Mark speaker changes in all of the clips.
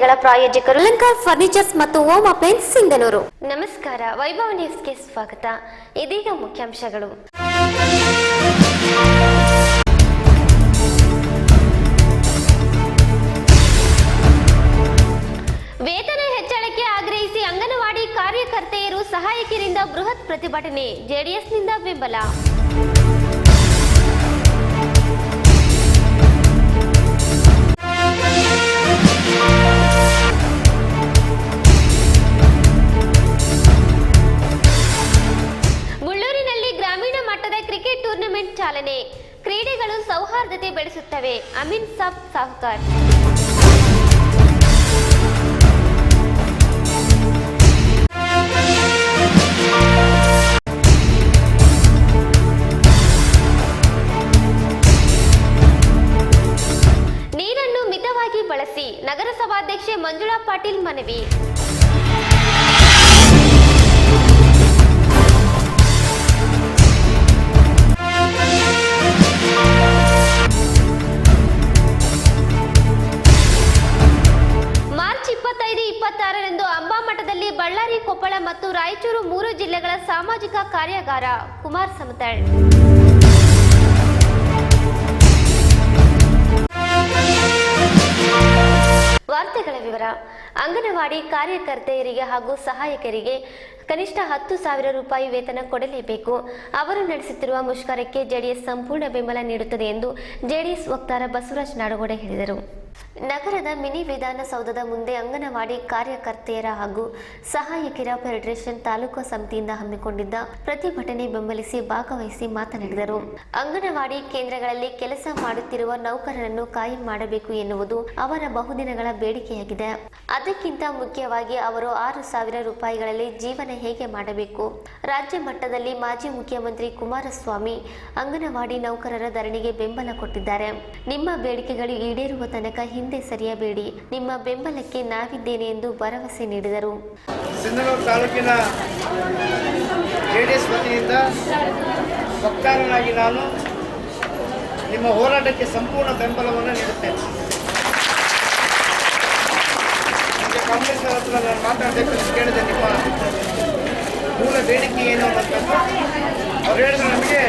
Speaker 1: ಯೋಜನೆಗಳ ಪ್ರಾಯೋಜಕರು ಅಲಂಕಾರ್ ಫರ್ನಿಚರ್ಸ್ ಮತ್ತು ಹೋಮ್ ಅಪ್ಲೈನ್ಸ್ ಸಿಂಧನೂರು. ನಮಸ್ಕಾರ, ವೈಭವ ನ್ಯೂಸ್ಗೆ ಸ್ವಾಗತ. ಇದೀಗ ಮುಖ್ಯಾಂಶಗಳು. ವೇತನ ಹೆಚ್ಚಳಕ್ಕೆ ಆಗ್ರಹಿಸಿ ಅಂಗನವಾಡಿ ಕಾರ್ಯಕರ್ತೆಯರು ಸಹಾಯಕಿಯರಿಂದ ಬೃಹತ್ ಪ್ರತಿಭಟನೆ, ಜೆಡಿಎಸ್ನಿಂದ ಬೆಂಬಲ. ಮುಳ್ಳೂರಿನಲ್ಲಿ ಗ್ರಾಮೀಣ ಮಟ್ಟದ ಕ್ರಿಕೆಟ್ ಟೂರ್ನಮೆಂಟ್ ಚಾಲನೆ. ಕ್ರೀಡೆಗಳು ಸೌಹಾರ್ದತೆ ಬೆಳೆಸುತ್ತವೆ, ಅಮೀನ್ ಸಾಬ್ ಸಾಹುಕಾರ್. ನೀರನ್ನು ಮಿತವಾಗಿ ಬಳಸಿ, ನಗರಸಭಾಧ್ಯಕ್ಷೆ ಮಂಜುಳಾ ಪಾಟೀಲ್ ಮನವಿ. ಮಾರ್ಚ್ 25-26ರಂದು ಅಂಬಾಮಠದಲ್ಲಿ ಬಳ್ಳಾರಿ, ಕೊಪ್ಪಳ ಮತ್ತು ರಾಯಚೂರು 3 ಜಿಲ್ಲೆಗಳ ಸಾಮಾಜಿಕ ಕಾರ್ಯಾಗಾರ. ಕುಮಾರ್ ಸಮತಳ್. ವಾರ್ತೆಗಳ ವಿವರ. ಅಂಗನವಾಡಿ ಕಾರ್ಯಕರ್ತೆಯರಿಗೆ ಹಾಗೂ ಸಹಾಯಕರಿಗೆ ಕನಿಷ್ಠ 10,000 ರೂಪಾಯಿ ವೇತನ ಕೊಡಲೇಬೇಕು. ಅವರು ನಡೆಸುತ್ತಿರುವ ಮುಷ್ಕರಕ್ಕೆ ಜೆಡಿಎಸ್ ಸಂಪೂರ್ಣ ಬೆಂಬಲ ನೀಡುತ್ತದೆ ಎಂದು ಜೆಡಿಎಸ್ ವಕ್ತಾರ ಬಸವರಾಜ ನಾಡಗೌಡ ಹೇಳಿದರು. ನಗರದ ಮಿನಿ ವಿಧಾನಸೌಧದ ಮುಂದೆ ಅಂಗನವಾಡಿ ಕಾರ್ಯಕರ್ತೆಯರ ಹಾಗೂ ಸಹಾಯಕಿಯರ ಫೆಡರೇಷನ್ ತಾಲೂಕು ಸಮಿತಿಯಿಂದ ಹಮ್ಮಿಕೊಂಡಿದ್ದ ಪ್ರತಿಭಟನೆ ಬೆಂಬಲಿಸಿ ಭಾಗವಹಿಸಿ ಮಾತನಾಡಿದರು. ಅಂಗನವಾಡಿ ಕೇಂದ್ರಗಳಲ್ಲಿ ಕೆಲಸ ಮಾಡುತ್ತಿರುವ ನೌಕರರನ್ನು ಕಾಯಂ ಮಾಡಬೇಕು ಎನ್ನುವುದು ಅವರ ಬಹುದಿನಗಳ ಬೇಡಿಕೆಯಾಗಿದೆ. ಅದಕ್ಕಿಂತ ಮುಖ್ಯವಾಗಿ ಅವರು 6,000 ರೂಪಾಯಿಗಳಲ್ಲಿ ಜೀವನ ಹೇಗೆ ಮಾಡಬೇಕು. ರಾಜ್ಯ ಮಟ್ಟದಲ್ಲಿ ಮಾಜಿ ಮುಖ್ಯಮಂತ್ರಿ ಕುಮಾರಸ್ವಾಮಿ ಅಂಗನವಾಡಿ ನೌಕರರ ಧರಣಿಗೆ ಬೆಂಬಲ ಕೊಟ್ಟಿದ್ದಾರೆ. ನಿಮ್ಮ ಬೇಡಿಕೆಗಳು ಈಡೇರುವ ತನಕ ಹಿಂದೆ ಸರಿಯಬೇಡಿ, ನಿಮ್ಮ ಬೆಂಬಲಕ್ಕೆ ನಾವಿದ್ದೇನೆ ಎಂದು ಭರವಸೆ ನೀಡಿದರು.
Speaker 2: ಸಿಂಧನೂರು ತಾಲೂಕಿನ ಜೆಡಿಎಸ್ ವತಿಯಿಂದ ವಕ್ತಾರನಾಗಿ ನಾನು ನಿಮ್ಮ ಹೋರಾಟಕ್ಕೆ ಸಂಪೂರ್ಣ ಬೆಂಬಲವನ್ನು ನೀಡುತ್ತೇನೆ. ಕಾಂಗ್ರೆಸ್ ಹತ್ರ ನಾನು ಮಾತಾಡಬೇಕಂತ ಕೇಳಿದೆ, ನಿಮ್ಮ ಮೂಲ ಬೇಡಿಕೆ ಏನು ಅನ್ನೋದು. ಅವ್ರು ಹೇಳಿದ್ರೆ ನಮಗೆ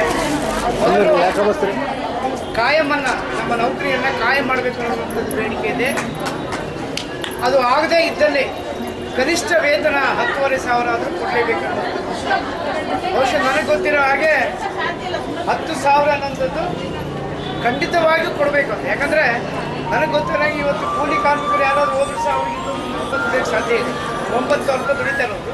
Speaker 2: ಕಾಯಮನ್ನು, ನಮ್ಮ ನೌಕರಿಯನ್ನು ಕಾಯಂ ಮಾಡಬೇಕು ಅನ್ನೋಂಥದ್ದು ಬೇಡಿಕೆ ಇದೆ. ಅದು ಆಗದೇ ಇದ್ದಲ್ಲಿ ಕನಿಷ್ಠ ವೇತನ 10,500 ಆದರೂ ಕೊಡಲೇಬೇಕು ಅನ್ನೋದು. ಬಹುಶಃ ನನಗೆ ಗೊತ್ತಿರೋ ಹಾಗೆ 10,000 ಅನ್ನೋಂಥದ್ದು ಖಂಡಿತವಾಗಿಯೂ ಕೊಡಬೇಕು ಅಂತ. ಯಾಕಂದರೆ ನನಗೆ ಗೊತ್ತಿರೋ ಇವತ್ತು ಕೂಲಿ ಕಾರ್ಮಿಕರು ಯಾರಾದರೂ ಹೋದ್ರು ಸಹ ಅವ್ರಿಗೆ ಬದುಕಬೇಕು ಸಾಧ್ಯ ಇದೆ. 9,000 ರೂಪಾಯಿ ದುಡಿತಾ ಇರೋದು.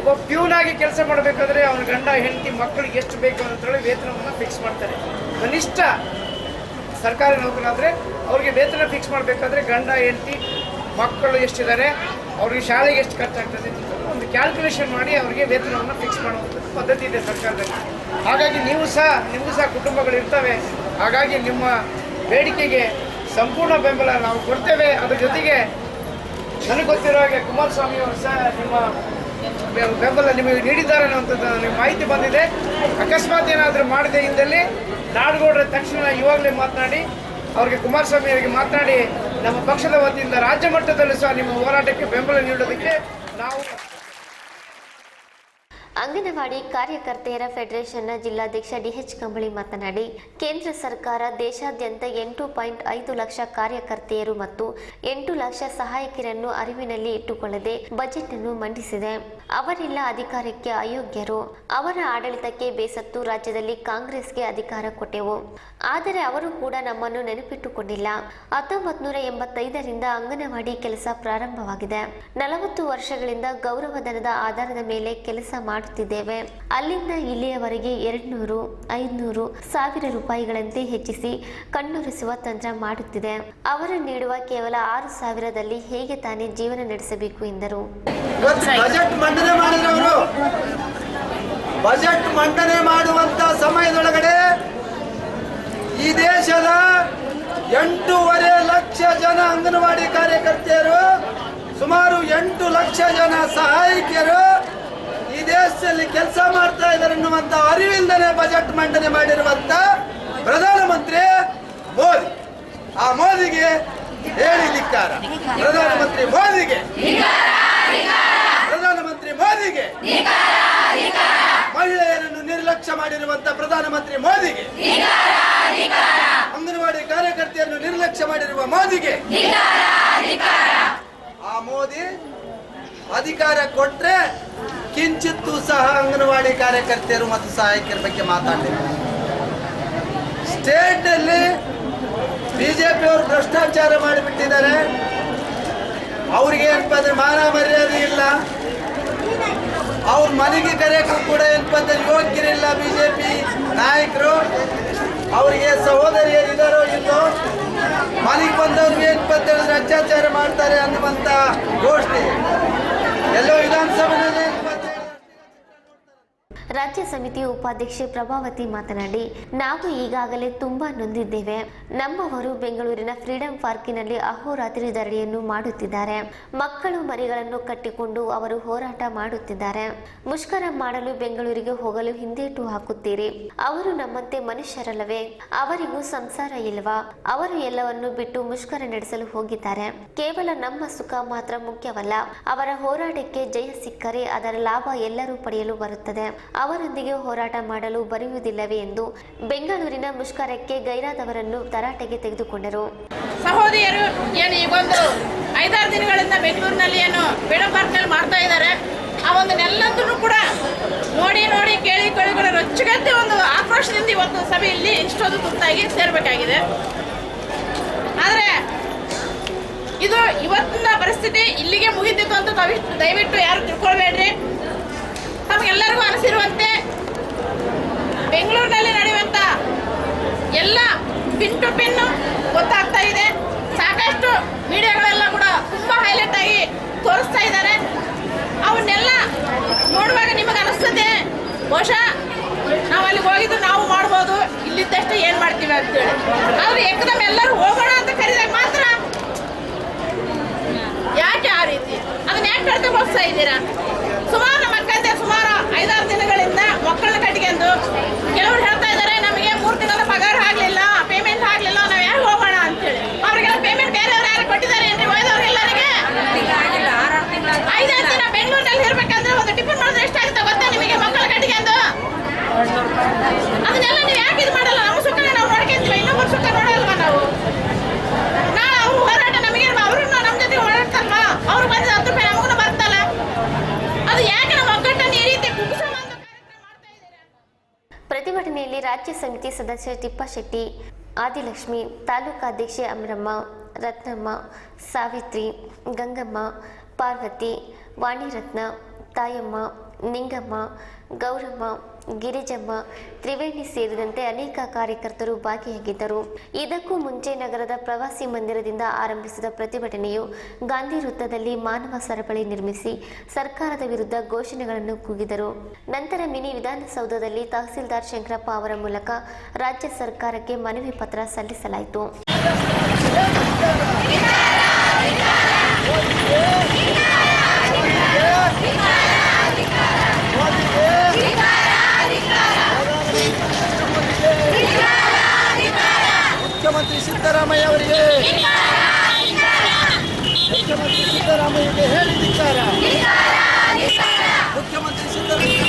Speaker 2: ಒಬ್ಬ ಪ್ಯೂನಾಗಿ ಕೆಲಸ ಮಾಡಬೇಕಾದ್ರೆ ಅವನ ಗಂಡ ಹೆಂಡತಿ ಮಕ್ಕಳಿಗೆ ಎಷ್ಟು ಬೇಕು ಅಂತೇಳಿ ವೇತನವನ್ನು ಫಿಕ್ಸ್ ಮಾಡ್ತಾರೆ. ಕನಿಷ್ಠ ಸರ್ಕಾರಿ ನೌಕರಾದರೆ ಅವ್ರಿಗೆ ವೇತನ ಫಿಕ್ಸ್ ಮಾಡಬೇಕಾದ್ರೆ ಗಂಡ ಹೆಂಡತಿ ಮಕ್ಕಳು ಎಷ್ಟಿದ್ದಾರೆ, ಅವ್ರಿಗೆ ಶಾಲೆಗೆ ಎಷ್ಟು ಖರ್ಚಾಗ್ತದೆ ಒಂದು ಕ್ಯಾಲ್ಕುಲೇಷನ್ ಮಾಡಿ ಅವರಿಗೆ ವೇತನವನ್ನು ಫಿಕ್ಸ್ ಮಾಡುವಂಥದ್ದು ಪದ್ಧತಿ ಇದೆ ಸರ್ಕಾರದಲ್ಲಿ. ಹಾಗಾಗಿ ನಿಮಗೂ ಸಹ ಕುಟುಂಬಗಳು ಇರ್ತವೆ. ಹಾಗಾಗಿ ನಿಮ್ಮ ಬೇಡಿಕೆಗೆ ಸಂಪೂರ್ಣ ಬೆಂಬಲ ನಾವು ಕೊಡ್ತೇವೆ. ಅದ್ರ ಜೊತೆಗೆ ನನಗೆ ಗೊತ್ತಿರೋ ಹಾಗೆ ಕುಮಾರಸ್ವಾಮಿ ಅವರು ಸಹ ನಿಮ್ಮ ಬೆಂಬಲ ನಿಮಗೆ ನೀಡಿದ್ದಾರೆ ಅನ್ನೋಂಥದ್ದು ನನಗೆ ಮಾಹಿತಿ ಬಂದಿದೆ. ಅಕಸ್ಮಾತ್ ಏನಾದರೂ ಮಾಡದೇ ಇದ್ದಲ್ಲಿ ನಾಡಗೌಡರ ತಕ್ಷಣ ಇವಾಗಲೇ ಮಾತನಾಡಿ ಅವರಿಗೆ ಕುಮಾರಸ್ವಾಮಿ ಅವರಿಗೆ ಮಾತನಾಡಿ ನಮ್ಮ ಪಕ್ಷದ ವತಿಯಿಂದ ರಾಜ್ಯ ಮಟ್ಟದಲ್ಲೂ ಸಹ ನಿಮ್ಮ ಹೋರಾಟಕ್ಕೆ ಬೆಂಬಲ ನೀಡೋದಕ್ಕೆ ನಾವು.
Speaker 1: ಅಂಗನವಾಡಿ ಕಾರ್ಯಕರ್ತೆಯರ ಫೆಡರೇಷನ್ನ ಜಿಲ್ಲಾಧ್ಯಕ್ಷ ಡಿಎಚ್ ಕಂಬಳಿ ಮಾತನಾಡಿ, ಕೇಂದ್ರ ಸರ್ಕಾರ ದೇಶಾದ್ಯಂತ 8.5 ಲಕ್ಷ ಕಾರ್ಯಕರ್ತೆಯರು ಮತ್ತು 8 ಲಕ್ಷ ಸಹಾಯಕಿಯರನ್ನು ಅರಿವಿನಲ್ಲಿ ಇಟ್ಟುಕೊಳ್ಳದೆ ಬಜೆಟ್ ಅನ್ನು ಮಂಡಿಸಿದೆ. ಅವರೆಲ್ಲ ಅಧಿಕಾರಕ್ಕೆ ಅಯೋಗ್ಯರು. ಅವರ ಆಡಳಿತಕ್ಕೆ ಬೇಸತ್ತು ರಾಜ್ಯದಲ್ಲಿ ಕಾಂಗ್ರೆಸ್ಗೆ ಅಧಿಕಾರ ಕೊಟ್ಟೆವು. ಆದರೆ ಅವರು ಕೂಡ ನಮ್ಮನ್ನು ನೆನಪಿಟ್ಟುಕೊಂಡಿಲ್ಲ. 1985ರಿಂದ ಅಂಗನವಾಡಿ ಕೆಲಸ ಪ್ರಾರಂಭವಾಗಿದೆ. 40 ವರ್ಷಗಳಿಂದ ಗೌರವಧನದ ಆಧಾರದ ಮೇಲೆ ಕೆಲಸ ಮಾಡುತ್ತಿದ್ದೇವೆ. ಅಲ್ಲಿಂದ ಇಲ್ಲಿಯವರೆಗೆ 200, 500, 1000 ರೂಪಾಯಿಗಳಂತೆ ಹೆಚ್ಚಿಸಿ ಕಣ್ಣೊರೆಸುವ ತಂತ್ರ ಮಾಡುತ್ತಿದೆ. ಅವರು ನೀಡುವ ಕೇವಲ 6,000ದಲ್ಲಿ ಹೇಗೆ ತಾನೇ ಜೀವನ ನಡೆಸಬೇಕು ಎಂದರು.
Speaker 3: ಬಜೆಟ್ ಮಂಡನೆ ಮಾಡುವಂತ ಸಮಯದೊಳಗಡೆ ಈ ದೇಶದ 8.5 ಲಕ್ಷ ಜನ ಅಂಗನವಾಡಿ ಕಾರ್ಯಕರ್ತೆಯರು, ಸುಮಾರು 8 ಲಕ್ಷ ಜನ ಸಹಾಯಕಿಯರು ಈ ದೇಶದಲ್ಲಿ ಕೆಲಸ ಮಾಡ್ತಾ ಇದ್ದಾರೆ ಅನ್ನುವಂತ ಅರಿವಿಂದನೇ ಬಜೆಟ್ ಮಂಡನೆ ಮಾಡಿರುವಂತ ಪ್ರಧಾನಮಂತ್ರಿ ಮೋದಿ. ಆ ಮೋದಿಗೆ ಹೇಳಿ ಧಿಕ್ಕಾರ. ಪ್ರಧಾನಮಂತ್ರಿ ಮೋದಿಗೆ, ಪ್ರಧಾನಮಂತ್ರಿ ಮೋದಿಗೆ, ಮಹಿಳೆಯರನ್ನು ನಿರ್ಲಕ್ಷ್ಯ ಮಾಡಿರುವಂತ ಪ್ರಧಾನಮಂತ್ರಿ ಮೋದಿಗೆ, ಅಂಗನವಾಡಿ ಕಾರ್ಯಕರ್ತೆಯನ್ನು ನಿರ್ಲಕ್ಷ್ಯ ಮಾಡಿರುವ ಮೋದಿಗೆ, ಆ ಮೋದಿ ಅಧಿಕಾರ ಕೊಟ್ರೆ ಕಿಂಚಿತ್ತೂ ಸಹ ಅಂಗನವಾಡಿ ಕಾರ್ಯಕರ್ತೆಯರು ಮತ್ತು ಸಹಾಯಕರ ಬಗ್ಗೆ ಮಾತಾಡಲಿಲ್ಲ. ಸ್ಟೇಟ್ ಅಲ್ಲಿ ಬಿಜೆಪಿ ಅವರು ಭ್ರಷ್ಟಾಚಾರ ಮಾಡಿಬಿಟ್ಟಿದ್ದಾರೆ. ಅವ್ರಿಗೆ ಏನಪ್ಪ ಅಂದ್ರೆ ಮಾನ ಮರ್ಯಾದೆ ಇಲ್ಲ. ಅವ್ರ ಮನೆಗೆ ಕರೆಯಕ್ಕೂ ಕೂಡ ಏನಪ್ಪ ಅಂದ್ರೆ ಯೋಗ್ಯರಿಲ್ಲ ಬಿಜೆಪಿ ನಾಯಕರು. ಅವರಿಗೆ ಸಹೋದರಿಯರಿದ್ದಾರೋ ಇಲ್ಲೋ, ಮನೆಗೆ ಬಂದವ್ರಿಗೆ ಏನಪ್ಪ ಅಂತೇಳಿದ್ರೆ ಅತ್ಯಾಚಾರ ಮಾಡ್ತಾರೆ ಅನ್ನುವಂತ ಘೋಷಣೆ ಎಲ್ಲೋ ವಿಧಾನಸಭೆಯಲ್ಲಿ
Speaker 1: ರಾಜ್ಯ ಸಮಿತಿ ಉಪಾಧ್ಯಕ್ಷೆ ಪ್ರಭಾವತಿ ಮಾತನಾಡಿ, ನಾವು ಈಗಾಗಲೇ ತುಂಬಾ ನೊಂದಿದ್ದೇವೆ. ನಮ್ಮವರು ಬೆಂಗಳೂರಿನ ಫ್ರೀಡಂ ಪಾರ್ಕಿನಲ್ಲಿ ಅಹೋರಾತ್ರಿ ಧರಣಿಯನ್ನು ಮಾಡುತ್ತಿದ್ದಾರೆ. ಮಕ್ಕಳು ಮರಿಗಳನ್ನು ಕಟ್ಟಿಕೊಂಡು ಅವರು ಹೋರಾಟ ಮಾಡುತ್ತಿದ್ದಾರೆ. ಮುಷ್ಕರ ಮಾಡಲು ಬೆಂಗಳೂರಿಗೆ ಹೋಗಲು ಹಿಂದೇಟು ಹಾಕುತ್ತೀರಿ. ಅವರು ನಮ್ಮಂತೆ ಮನುಷ್ಯರಲ್ಲವೇ? ಅವರಿಗೂ ಸಂಸಾರ ಇಲ್ವಾ? ಅವರು ಎಲ್ಲವನ್ನು ಬಿಟ್ಟು ಮುಷ್ಕರ ನಡೆಸಲು ಹೋಗಿದ್ದಾರೆ. ಕೇವಲ ನಮ್ಮ ಸುಖ ಮಾತ್ರ ಮುಖ್ಯವಲ್ಲ. ಅವರ ಹೋರಾಟಕ್ಕೆ ಜಯ ಸಿಕ್ಕರೆ ಅದರ ಲಾಭ ಎಲ್ಲರೂ ಪಡೆಯಲು ಬರುತ್ತದೆ. ಅವರೊಂದಿಗೆ ಹೋರಾಟ ಮಾಡಲು ಬರೆಯುವುದಿಲ್ಲವೇ ಎಂದು ಬೆಂಗಳೂರಿನ ಮುಷ್ಕರಕ್ಕೆ ಗೈರಾದವರನ್ನು ತರಾಟೆಗೆ ತೆಗೆದುಕೊಂಡರು.
Speaker 4: ಸಹೋದರಿಯರು ಏನು ಈಗೊಂದು 5-6 ದಿನಗಳಿಂದ ಬೆಂಗಳೂರಿನಲ್ಲಿ ಏನು ಫ್ರೀಡಂ ಪಾರ್ಕ್ನಲ್ಲಿ ಮಾಡ್ತಾ ಇದ್ದಾರೆ. ಆ ಒಂದನ್ನೆಲ್ಲದನ್ನು ಕೂಡ ನೋಡಿ ಕೇಳಿ ರೊಚ್ಚಗತ್ತೆ ಒಂದು ಆಕ್ರೋಶದಿಂದ ಇವತ್ತು ಸಭೆಯಲ್ಲಿ ಇಷ್ಟೊಂದು ತುರ್ತಾಗಿ ಸೇರಬೇಕಾಗಿದೆ. ಆದರೆ ಇದು ಇವತ್ತಿನ ಪರಿಸ್ಥಿತಿ ಇಲ್ಲಿಗೆ ಮುಗಿದಿತ್ತು ಅಂತ ದಯವಿಟ್ಟು ಯಾರು ತಿಳ್ಕೊಳ್ಬೇಡ್ರಿ. ತಮಗೆಲ್ಲರಿಗೂ ಅನಿಸಿರುವಂತೆ ಬೆಂಗಳೂರಿನಲ್ಲಿ ನಡೆಯುವಂಥ ಎಲ್ಲ ಪಿನ್ ಟು ಪಿನ್ ಗೊತ್ತಾಗ್ತಾ ಇದೆ. ಸಾಕಷ್ಟು ಮೀಡಿಯಾಗಳೆಲ್ಲ ಕೂಡ ತುಂಬ ಹೈಲೈಟ್ ಆಗಿ ತೋರಿಸ್ತಾ ಇದ್ದಾರೆ. ಅವನ್ನೆಲ್ಲ ನೋಡುವಾಗ ನಿಮಗೆ ಅನಿಸ್ತದೆ ಬಹುಶಃ ನಾವು ಅಲ್ಲಿಗೆ ಹೋಗಿದ್ದು ನಾವು ಮಾಡ್ಬೋದು, ಇಲ್ಲಿದ್ದಷ್ಟೇ ಏನು ಮಾಡ್ತೀವಿ ಅಂತೇಳಿ. ಆದರೆ ಏಕದಮ್ ಎಲ್ಲರೂ ಹೋಗೋಣ ಅಂತ ಕರೆದಾಗ ಮಾತ್ರ ಯಾಕೆ ಆ ರೀತಿ ಅದನ್ನ ಯಾಕೆ ಕಡ್ತಗೊಳಿಸ್ತಾ ಇದ್ದೀರಾ? ಸುಮಾರು ನಮ್ಮ ಅಕ್ಕಂತೆ ಸುಮಾರು 5-6 ದಿನಗಳಿಂದ ಮಕ್ಕಳನ್ನ ಕಟ್ಕೊಂಡು ಕೆಲವರು ಹೇಳ್ತಾ ಇದ್ದಾರೆ, ನಮಗೆ 3 ತಿಂಗಳ ಪಗಾರ ಆಗಲಿಲ್ಲ, ಪೇಮೆಂಟ್ ಆಗಲಿಲ್ಲ, ನಾವು ಯಾರು ಹೋಗೋಣ ಅಂತೇಳಿ. ಅವರಿಗೆಲ್ಲ ಪೇಮೆಂಟ್ ಬೇರೆಯವ್ರು ಯಾರು ಕೊಟ್ಟಿದ್ದಾರೆ ಏನ್ರಿ? ಒಯ್ದವ್ರಿಗೆಲ್ಲರಿಗೆ 5-6 ದಿನ ಬೆಂಗಳೂರಿನಲ್ಲಿ ಇರ್ಬೇಕಂದ್ರೆ ಒಂದು ಟಿಫಿನ್ ಮಾಡಿದ್ರೆ ಎಷ್ಟಾಗುತ್ತೆ ಗೊತ್ತಾ ನಿಮಗೆ? ಮಕ್ಕಳ ಕಟ್ಕೊಂಡು ಅದನ್ನೆಲ್ಲ ನೀವು ಯಾಕೆ ಇದು ಮಾಡಲ್ಲ? ನಮ್ಮ ಸುಖ ನಾವು ನೋಡ್ಕೊಂತೀವಿ, ಇನ್ನೊಬ್ಬರ ಸುಖ ನೋಡಲ್ವಾ ನಾವು? ನಾಳೆ ಅವ್ರ ಹೋರಾಟ ನಮಗೆ ಅವ್ರನ್ನ ನಮ್ಮ ಜೊತೆ ಓಡಾಡ್ತಾರಲ್ವಾ? ಅವ್ರು ಬಂದ 10 ರೂಪಾಯಿ ನಮಗೂ ಬರ್ತಲ್ಲ. ಅದು ಯಾಕೆ ನಮ್ಮ ಒಗ್ಗಟ್ಟನ್ನು ಈ ರೀತಿ ಕುಗ್ಗಿಸೋ ಒಂದು ಕಾರ್ಯಕ್ರಮ ಮಾಡ್ತಾ ಇದ್ದೀರಾ?
Speaker 1: ಪ್ರತಿಭಟನೆಯಲ್ಲಿ ರಾಜ್ಯ ಸಮಿತಿ ಸದಸ್ಯ ತಿಪ್ಪಶೆಟ್ಟಿ, ಆದಿಲಕ್ಷ್ಮಿ, ತಾಲೂಕಾಧ್ಯಕ್ಷೆ ಅಮರಮ್ಮ, ರತ್ನಮ್ಮ, ಸಾವಿತ್ರಿ, ಗಂಗಮ್ಮ, ಪಾರ್ವತಿ, ವಾಣಿರತ್ನ, ತಾಯಮ್ಮ, ನಿಂಗಮ್ಮ, ಗೌರಮ್ಮ, ಗಿರಿಜಮ್ಮ, ತ್ರಿವೇಣಿ ಸೇರಿದಂತೆ ಅನೇಕ ಕಾರ್ಯಕರ್ತರು ಭಾಗಿಯಾಗಿದ್ದರು. ಇದಕ್ಕೂ ಮುಂಚೆ ನಗರದ ಪ್ರವಾಸಿ ಮಂದಿರದಿಂದ ಆರಂಭಿಸಿದ ಪ್ರತಿಭಟನೆಯು ಗಾಂಧಿ ವೃತ್ತದಲ್ಲಿ ಮಾನವ ಸರಪಳಿ ನಿರ್ಮಿಸಿ ಸರ್ಕಾರದ ವಿರುದ್ಧ ಘೋಷಣೆಗಳನ್ನು ಕೂಗಿದರು. ನಂತರ ಮಿನಿ ವಿಧಾನಸೌಧದಲ್ಲಿ ತಹಸೀಲ್ದಾರ್ ಶಂಕರಪ್ಪ ಅವರ ಮೂಲಕ ರಾಜ್ಯ ಸರ್ಕಾರಕ್ಕೆ ಮನವಿ ಪತ್ರ ಸಲ್ಲಿಸಲಾಯಿತು.
Speaker 3: ಮುಖ್ಯಮಂತ್ರಿ ಸಿದ್ದರಾಮಯ್ಯ ಅವರಿಗೆ, ಮುಖ್ಯಮಂತ್ರಿ ಸಿದ್ದರಾಮಯ್ಯಗೆ ಹೇಳಿ ಧಿಕ್ಕಾರ. ಮುಖ್ಯಮಂತ್ರಿ ಸಿದ್ದರಾಮಯ್ಯ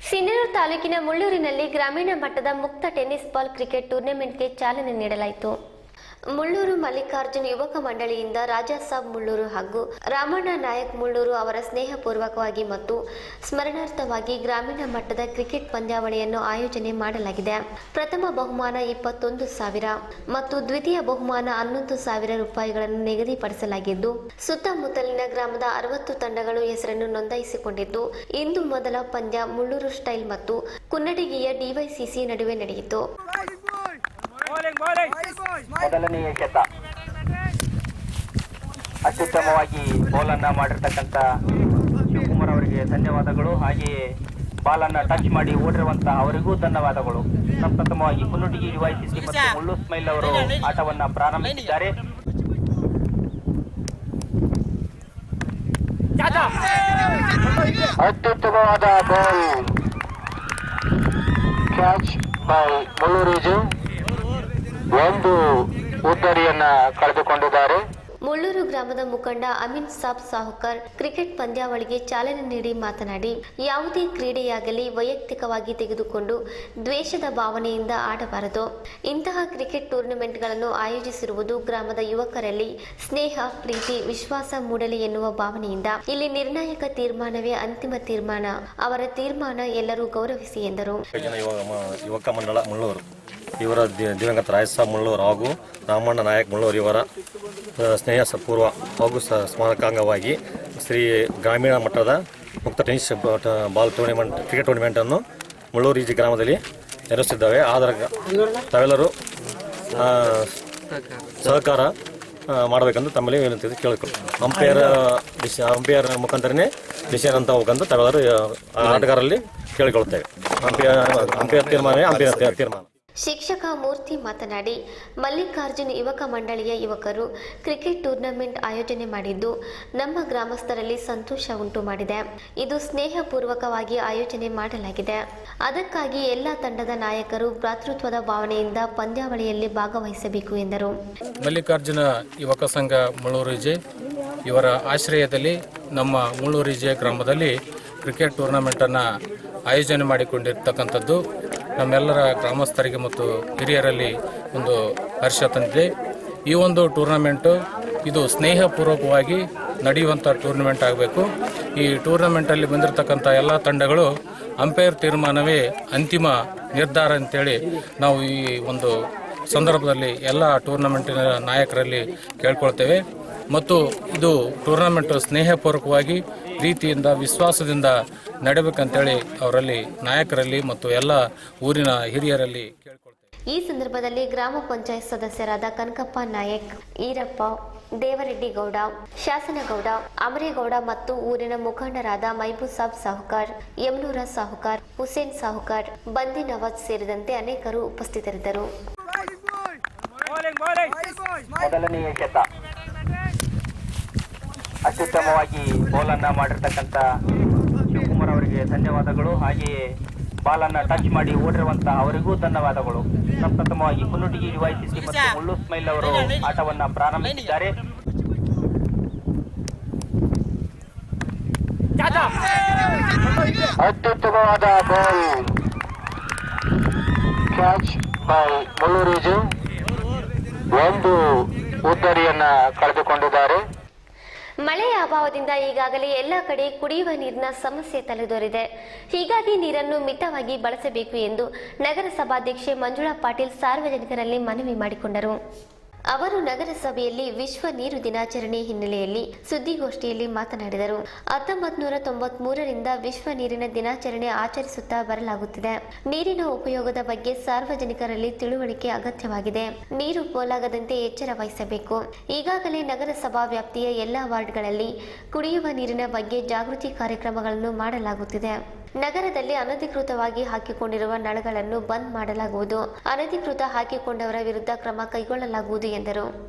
Speaker 1: ಸಿನ್ನೂರು ತಾಲೂಕಿನ ಮುಳ್ಳೂರಿನಲ್ಲಿ ಗ್ರಾಮೀಣ ಮಟ್ಟದ ಮುಕ್ತ ಟೆನ್ನಿಸ್ ಬಾಲ್ ಕ್ರಿಕೆಟ್ ಟೂರ್ನಮೆಂಟ್ಗೆ ಚಾಲನೆ ನೀಡಲಾಯಿತು. ಮುಳ್ಳೂರು ಮಲ್ಲಿಕಾರ್ಜುನ್ ಯುವಕ ಮಂಡಳಿಯಿಂದ ರಾಜಾ ಸಾಬ್ ಮುಳ್ಳೂರು ಹಾಗೂ ರಾಮಣ್ಣ ನಾಯಕ್ ಮುಳ್ಳೂರು ಅವರ ಸ್ನೇಹಪೂರ್ವಕವಾಗಿ ಮತ್ತು ಸ್ಮರಣಾರ್ಥವಾಗಿ ಗ್ರಾಮೀಣ ಮಟ್ಟದ ಕ್ರಿಕೆಟ್ ಪಂದ್ಯಾವಳಿಯನ್ನು ಆಯೋಜನೆ ಮಾಡಲಾಗಿದೆ. ಪ್ರಥಮ ಬಹುಮಾನ 21,000 ಮತ್ತು ದ್ವಿತೀಯ ಬಹುಮಾನ 11,000 ರೂಪಾಯಿಗಳನ್ನು ನಿಗದಿಪಡಿಸಲಾಗಿದ್ದು, ಸುತ್ತಮುತ್ತಲಿನ ಗ್ರಾಮದ 60 ತಂಡಗಳು ಹೆಸರನ್ನು ನೋಂದಾಯಿಸಿಕೊಂಡಿದ್ದು, ಇಂದು ಮೊದಲ ಪಂದ್ಯ ಮುಳ್ಳೂರು ಸ್ಟೈಲ್ ಮತ್ತು ಕುನ್ನಡಿಗಿಯ ಡಿವೈಸಿಸಿ ನಡುವೆ ನಡೆಯಿತು.
Speaker 5: ಮೊದಲನೆಯ ಶತ ಅತ್ಯುತ್ತಮವಾಗಿ ಬೋಲನ್ನ ಮಾಡಿರ್ತಕ್ಕಂಥ ಅವರಿಗೆ ಧನ್ಯವಾದಗಳು. ಹಾಗೆಯೇ ಬಾಲನ್ನು ಟಚ್ ಮಾಡಿ ಓಡಿರುವಂತಹ ಅವರಿಗೂ ಧನ್ಯವಾದಗಳು. ಪ್ರಪ್ರಥಮವಾಗಿ ಕುನ್ನುಟಿಗಿ ಯುವೈಸಿಸಿ ಮತ್ತು ಮುಳ್ಳು ಸ್ಮೈಲ್ ಅವರು ಆಟವನ್ನು ಪ್ರಾರಂಭಿಸಿದ್ದಾರೆ.
Speaker 6: ಅತ್ಯುತ್ತಮವಾದ ಬಾಲ್ ಕ್ಯಾಚ್ ಬೈ ಮುಳ್ಳೂರಿಜು. ಒಂದು ಉದ್ದರಿಯನ್ನ ಕಳೆದುಕೊಂಡಿದ್ದಾರೆ.
Speaker 1: ಮುಳ್ಳೂರು ಗ್ರಾಮದ ಮುಖಂಡ ಅಮೀನ್ ಸಾಬ್ ಸಾಹುಕಾರ್ ಕ್ರಿಕೆಟ್ ಪಂದ್ಯಾವಳಿಗೆ ಚಾಲನೆ ನೀಡಿ ಮಾತನಾಡಿ, ಯಾವುದೇ ಕ್ರೀಡೆಯಾಗಲಿ ವೈಯಕ್ತಿಕವಾಗಿ ತೆಗೆದುಕೊಂಡು ದ್ವೇಷದ ಭಾವನೆಯಿಂದ ಆಡಬಾರದು. ಇಂತಹ ಕ್ರಿಕೆಟ್ ಟೂರ್ನಮೆಂಟ್ಗಳನ್ನು ಆಯೋಜಿಸಿರುವುದು ಗ್ರಾಮದ ಯುವಕರಲ್ಲಿ ಸ್ನೇಹ, ಪ್ರೀತಿ, ವಿಶ್ವಾಸ ಮೂಡಲಿ ಎನ್ನುವ ಭಾವನೆಯಿಂದ. ಇಲ್ಲಿ ನಿರ್ಣಾಯಕ ತೀರ್ಮಾನವೇ ಅಂತಿಮ ತೀರ್ಮಾನ. ಅವರ ತೀರ್ಮಾನ ಎಲ್ಲರೂ ಗೌರವಿಸಿ ಎಂದರು.
Speaker 7: ಯುವಕ ಮಂಡಳ ಮುಳ್ಳೂರು ಇವರ ದಿವಂಗತ ರಾಯಸಾಬ್ ಮುಳ್ಳೂರು ಹಾಗೂ ರಾಮಣ್ಣ ನಾಯಕ್ ಮುಳ್ಳೂರು ಇವರ ಸ್ನೇಹ ಪೂರ್ವ ಹಾಗೂ ಸ್ಮಾರಕಾಂಗವಾಗಿ ಶ್ರೀ ಗ್ರಾಮೀಣ ಮಟ್ಟದ ಮುಕ್ತ ಟೆನ್ನಿಸ್ ಬಾಲ್ ಟೂರ್ನಿಮೆಂಟ್ ಕ್ರಿಕೆಟ್ ಟೂರ್ನಿಮೆಂಟನ್ನು ಮುಳ್ಳೂರು ಈಜಿ ಗ್ರಾಮದಲ್ಲಿ ನಿರ್ವಹಿಸಿದ್ದಾವೆ. ಆದರೆ ತಾವೆಲ್ಲರೂ ಸಹಕಾರ ಮಾಡಬೇಕೆಂದು ತಮ್ಮಲ್ಲಿ ವಿನಂತಿ ಕೇಳಿಕೊಳ್ಳಿ. ಅಂಪೈರ್ ಮುಖಾಂತರನೇ ಡಿಸಿಷನ್ ಅಂತ ಹೋಗಂತ ತಾವೆಲ್ಲರೂ ಆಟಗಾರರಲ್ಲಿ ಕೇಳಿಕೊಳ್ಳುತ್ತೇವೆ. ಅಂಪೈರ್ ತೀರ್ಮಾನ.
Speaker 1: ಶಿಕ್ಷಕ ಮೂರ್ತಿ ಮಾತನಾಡಿ, ಮಲ್ಲಿಕಾರ್ಜುನ್ ಯುವಕ ಮಂಡಳಿಯ ಯುವಕರು ಕ್ರಿಕೆಟ್ ಟೂರ್ನಮೆಂಟ್ ಆಯೋಜನೆ ಮಾಡಿದ್ದು ನಮ್ಮ ಗ್ರಾಮಸ್ಥರಲ್ಲಿ ಸಂತೋಷ ಉಂಟು ಮಾಡಿದೆ. ಇದು ಸ್ನೇಹಪೂರ್ವಕವಾಗಿ ಆಯೋಜನೆ ಮಾಡಲಾಗಿದೆ. ಅದಕ್ಕಾಗಿ ಎಲ್ಲ ತಂಡದ ನಾಯಕರು ಭ್ರಾತೃತ್ವದ ಭಾವನೆಯಿಂದ ಪಂದ್ಯಾವಳಿಯಲ್ಲಿ ಭಾಗವಹಿಸಬೇಕು ಎಂದರು.
Speaker 8: ಮಲ್ಲಿಕಾರ್ಜುನ ಯುವಕ ಸಂಘ ಮುಳ್ಳೂರಿಜೆ ಇವರ ಆಶ್ರಯದಲ್ಲಿ ನಮ್ಮ ಮುಳ್ಳೂರಿಜೆ ಗ್ರಾಮದಲ್ಲಿ ಕ್ರಿಕೆಟ್ ಟೂರ್ನಮೆಂಟನ್ನು ಆಯೋಜನೆ ಮಾಡಿಕೊಂಡಿರ್ತಕ್ಕಂಥದ್ದು ನಮ್ಮೆಲ್ಲರ ಗ್ರಾಮಸ್ಥರಿಗೆ ಮತ್ತು ಹಿರಿಯರಲ್ಲಿ ಒಂದು ಹರ್ಷ ತಂದಿದೆ. ಈ ಒಂದು ಟೂರ್ನಮೆಂಟು ಇದು ಸ್ನೇಹಪೂರ್ವಕವಾಗಿ ನಡೆಯುವಂಥ ಟೂರ್ನಮೆಂಟ್ ಆಗಬೇಕು. ಈ ಟೂರ್ನಮೆಂಟಲ್ಲಿ ಬಂದಿರತಕ್ಕಂಥ ಎಲ್ಲ ತಂಡಗಳು ಅಂಪೈರ್ ತೀರ್ಮಾನವೇ ಅಂತಿಮ ನಿರ್ಧಾರ ಅಂತೇಳಿ ನಾವು ಈ ಒಂದು ಸಂದರ್ಭದಲ್ಲಿ ಎಲ್ಲ ಟೂರ್ನಮೆಂಟಿನ ನಾಯಕರಲ್ಲಿ ಕೇಳ್ಕೊಳ್ತೇವೆ. ಮತ್ತು ಇದು ಟೂರ್ನಮೆಂಟು ಸ್ನೇಹಪೂರ್ವಕವಾಗಿ ಪ್ರೀತಿಯಿಂದ ವಿಶ್ವಾಸದಿಂದ ನಡೆಬೇಕಂತೇಳಿ ಅವರಲ್ಲಿ ನಾಯಕರಲ್ಲಿ ಮತ್ತು ಎಲ್ಲ ಊರಿನ ಹಿರಿಯರಲ್ಲಿ ಕೇಳ್ಕೊಳ್ತೇವೆ.
Speaker 1: ಈ ಸಂದರ್ಭದಲ್ಲಿ ಗ್ರಾಮ ಪಂಚಾಯತ್ ಸದಸ್ಯರಾದ ಕನಕಪ್ಪ ನಾಯಕ್, ಈರಪ್ಪ, ದೇವರೆಡ್ಡಿ ಗೌಡ, ಶಾಸನಗೌಡ, ಅಮರೇಗೌಡ ಮತ್ತು ಊರಿನ ಮುಖಂಡರಾದ ಮೈಬೂಸಾಬ್ ಸಾಹುಕಾರ್, ಯಮನೂರ ಸಾಹುಕಾರ್, ಹುಸೇನ್ ಸಾಹುಕಾರ್, ಬಂದಿ ನವಾಜ್ ಸೇರಿದಂತೆ ಅನೇಕರು ಉಪಸ್ಥಿತರಿದ್ದರು.
Speaker 5: ಮೊದಲನೆಯ ಶತ ಅತ್ಯುತ್ತಮವಾಗಿ ಬೌಲನ್ನು ಮಾಡಿರ್ತಕ್ಕಂಥ ಶಿವಕುಮಾರ್ ಅವರಿಗೆ ಧನ್ಯವಾದಗಳು. ಹಾಗೆಯೇ ಬಾಲನ್ನು ಟಚ್ ಮಾಡಿ ಓಡಿರುವಂತಹ ಅವರಿಗೂ ಧನ್ಯವಾದಗಳು. ಪ್ರಪ್ರಥಮವಾಗಿ ಕುನ್ನುಟಿಗಿ ಯುವೈಸಿಸಿ ಮತ್ತು ಮುಳ್ಳು ಸ್ಮೈಲ್ ಅವರು ಆಟವನ್ನು ಪ್ರಾರಂಭಿಸಿದ್ದಾರೆ.
Speaker 6: ಅತ್ಯುತ್ತಮವಾದ ಬಾಲ್ ಕ್ಯಾಚ್ ಬೈ ಮುಳ್ಳೂರಿಜು. ಒಂದು ಉದ್ದರಿಯನ್ನ ಕಳೆದುಕೊಂಡಿದ್ದಾರೆ.
Speaker 1: ಮಳೆಯ ಅಭಾವದಿಂದ ಈಗಾಗಲೇ ಎಲ್ಲ ಕಡೆ ಕುಡಿಯುವ ನೀರಿನ ಸಮಸ್ಯೆ ತಲೆದೋರಿದೆ. ಹೀಗಾಗಿ ನೀರನ್ನು ಮಿತವಾಗಿ ಬಳಸಬೇಕು ಎಂದು ನಗರಸಭಾಧ್ಯಕ್ಷೆ ಮಂಜುಳಾ ಪಾಟೀಲ್ ಸಾರ್ವಜನಿಕರಲ್ಲಿ ಮನವಿ ಮಾಡಿಕೊಂಡರು. ಅವರು ನಗರಸಭೆಯಲ್ಲಿ ವಿಶ್ವ ನೀರು ದಿನಾಚರಣೆ ಹಿನ್ನೆಲೆಯಲ್ಲಿ ಸುದ್ದಿಗೋಷ್ಠಿಯಲ್ಲಿ ಮಾತನಾಡಿದರು. 1993ರಿಂದ ವಿಶ್ವ ನೀರಿನ ದಿನಾಚರಣೆ ಆಚರಿಸುತ್ತಾ ಬರಲಾಗುತ್ತಿದೆ. ನೀರಿನ ಉಪಯೋಗದ ಬಗ್ಗೆ ಸಾರ್ವಜನಿಕರಲ್ಲಿ ತಿಳುವಳಿಕೆ ಅಗತ್ಯವಾಗಿದೆ. ನೀರು ಪೋಲಾಗದಂತೆ ಎಚ್ಚರ ವಹಿಸಬೇಕು. ಈಗಾಗಲೇ ನಗರಸಭಾ ವ್ಯಾಪ್ತಿಯ ಎಲ್ಲ ವಾರ್ಡ್ಗಳಲ್ಲಿ ಕುಡಿಯುವ ನೀರಿನ ಬಗ್ಗೆ ಜಾಗೃತಿ ಕಾರ್ಯಕ್ರಮಗಳನ್ನು ಮಾಡಲಾಗುತ್ತಿದೆ. ನಗರದಲ್ಲಿ ಅನಧಿಕೃತವಾಗಿ ಹಾಕಿಕೊಂಡಿರುವ ನಳಗಳನ್ನು ಬಂದ್ ಮಾಡಲಾಗುವುದು. ಅನಧಿಕೃತ ಹಾಕಿಕೊಂಡವರ ವಿರುದ್ಧ ಕ್ರಮ ಕೈಗೊಳ್ಳಲಾಗುವುದು ಎಂದರು.